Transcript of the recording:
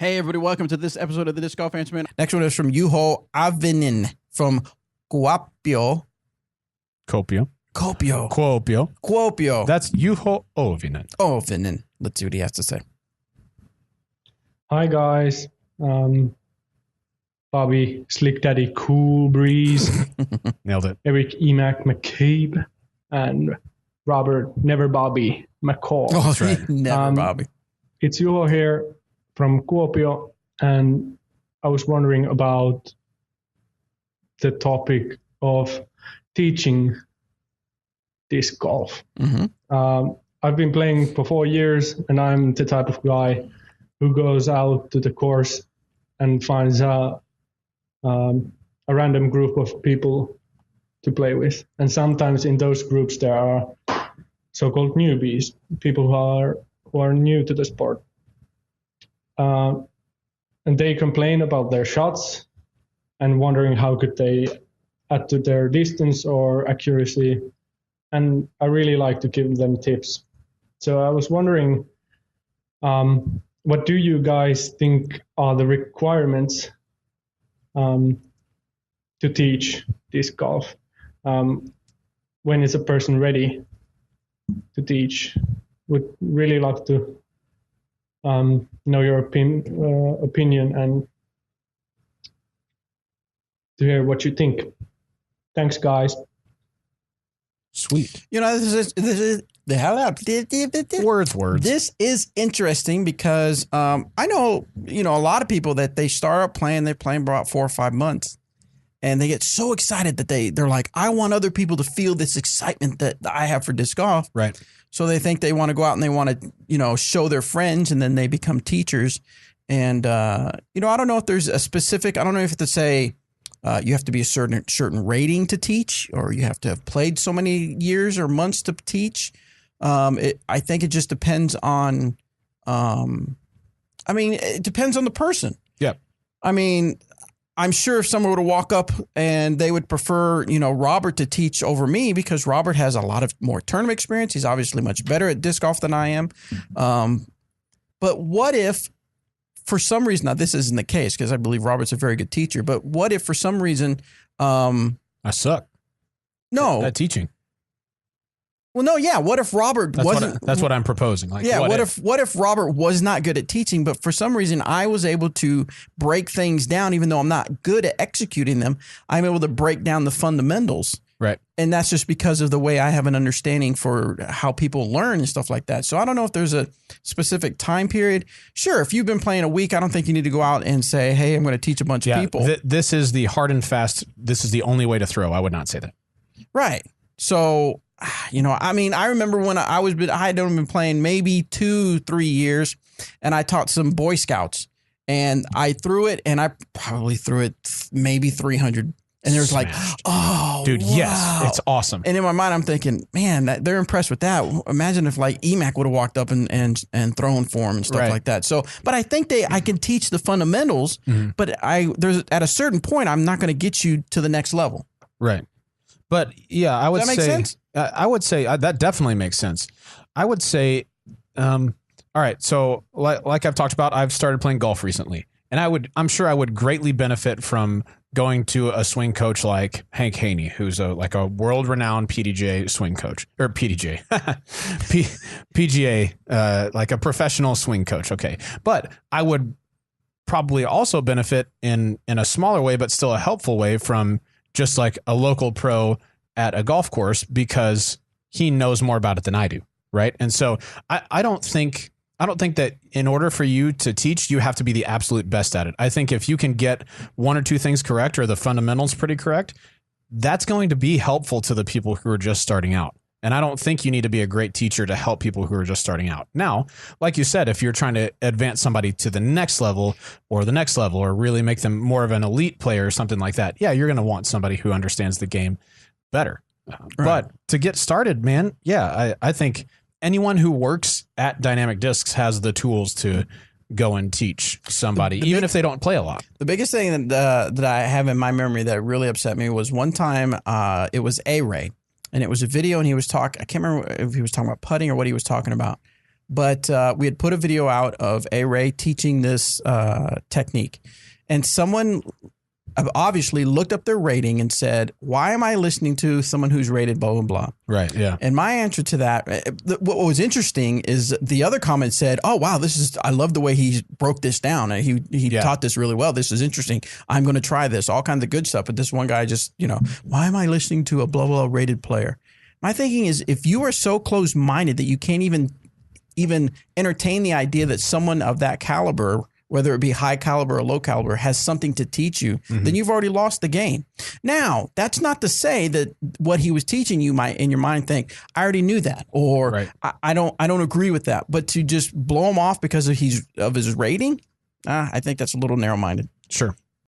Hey, everybody, welcome to this episode of the Disc Golf Answer Man. Next one is from Juho Avinen from Kuopio. Kuopio. That's Juho Ovinen. Ovinen. Let's see what he has to say. Hi, guys. Bobby Slick CoolDaddySlickBreeze. Nailed it. Eric Emac McCabe. And Robert Never Bobby McCall. Oh, that's right. Never Bobby. It's Juho here from Kuopio, and I was wondering about the topic of teaching disc golf. Mm-hmm. I've been playing for 4 years, and I'm the type of guy who goes out to the course and finds a random group of people to play with. And sometimes in those groups there are so-called newbies, people who are new to the sport. And they complain about their shots and wondering how could they add to their distance or accuracy. And I really like to give them tips. So I was wondering, what do you guys think are the requirements to teach disc golf? When is a person ready to teach? Would really like to know your opinion and to hear what you think. Thanks, guys. Sweet. You know, this is Words. This is interesting because I know, a lot of people that they start up playing, they're playing about 4 or 5 months, and they get so excited that they're like, I want other people to feel this excitement that I have for disc golf. Right. So they think they want to go out and they want to, show their friends, and then they become teachers. And, I don't know if there's a specific, I don't know if to say you have to be a certain rating to teach, or you have to have played so many years or months to teach. I think it just depends on, it depends on the person. Yeah. I'm sure if someone were to walk up and they would prefer, Robert to teach over me, because Robert has a lot of more tournament experience. He's obviously much better at disc golf than I am. But what if, for some reason, now this isn't the case because I believe Robert's a very good teacher, but what if for some reason, I suck. No. At teaching. Well, no, yeah. What if Robert wasn't? That's what I'm proposing. Like, yeah. What if Robert was not good at teaching, but for some reason I was able to break things down, even though I'm not good at executing them. I'm able to break down the fundamentals. Right. And that's just because of the way I have an understanding for how people learn and stuff like that. So I don't know if there's a specific time period. Sure, if you've been playing a week, I don't think you need to go out and say, hey, I'm going to teach a bunch of people. This is the hard and fast. This is the only way to throw. I would not say that. Right. So, I remember when I had only been playing maybe 2-3 years, and I taught some Boy Scouts, and I threw it, and I probably threw it maybe 300. And there's like, oh, dude, wow. Yes, it's awesome. And in my mind, I'm thinking, man, they're impressed with that. Imagine if like Emac would have walked up and thrown for him and stuff like that. So, but I think I can teach the fundamentals, but there's at a certain point, I'm not going to get you to the next level. Right. But yeah, I would say, does that make sense? I would say that definitely makes sense. I would say, all right. So like I've talked about, I've started playing golf recently, and I'm sure I would greatly benefit from going to a swing coach like Hank Haney, who's a world-renowned PDJ swing coach, or PDJ, PGA, like a professional swing coach. Okay. But I would probably also benefit in a smaller way, but still a helpful way, from just like a local pro at a golf course, because he knows more about it than I do. Right. And so I don't think that in order for you to teach, you have to be the absolute best at it. I think if you can get one or two things correct, or the fundamentals pretty correct, that's going to be helpful to the people who are just starting out. And I don't think you need to be a great teacher to help people who are just starting out. Now, like you said, if you're trying to advance somebody to the next level, or really make them more of an elite player or something like that, yeah, you're going to want somebody who understands the game better. Right. But to get started, man, yeah, I think anyone who works at Dynamic Discs has the tools to go and teach somebody, even if they don't play a lot. The biggest thing that I have in my memory that really upset me was one time it was A-Ray, and it was a video, and he was talking, I can't remember if he was talking about putting or what he was talking about, but we had put a video out of A-Ray teaching this technique. And someone obviously looked up their rating and said, why am I listening to someone who's rated blah, blah, blah? Right, yeah. And my answer to that, what was interesting is the other comment said, oh, wow, I love the way he broke this down. He taught this really well. This is interesting. I'm going to try this, all kinds of good stuff. But this one guy just, why am I listening to a blah, blah, blah rated player? My thinking is if you are so close-minded that you can't even entertain the idea that someone of that caliber, whether it be high caliber or low caliber, has something to teach you, then you've already lost the game. Now, that's not to say that what he was teaching you might in your mind think, I already knew that, or I don't agree with that. But to just blow him off because of his rating, I think that's a little narrow-minded. Sure.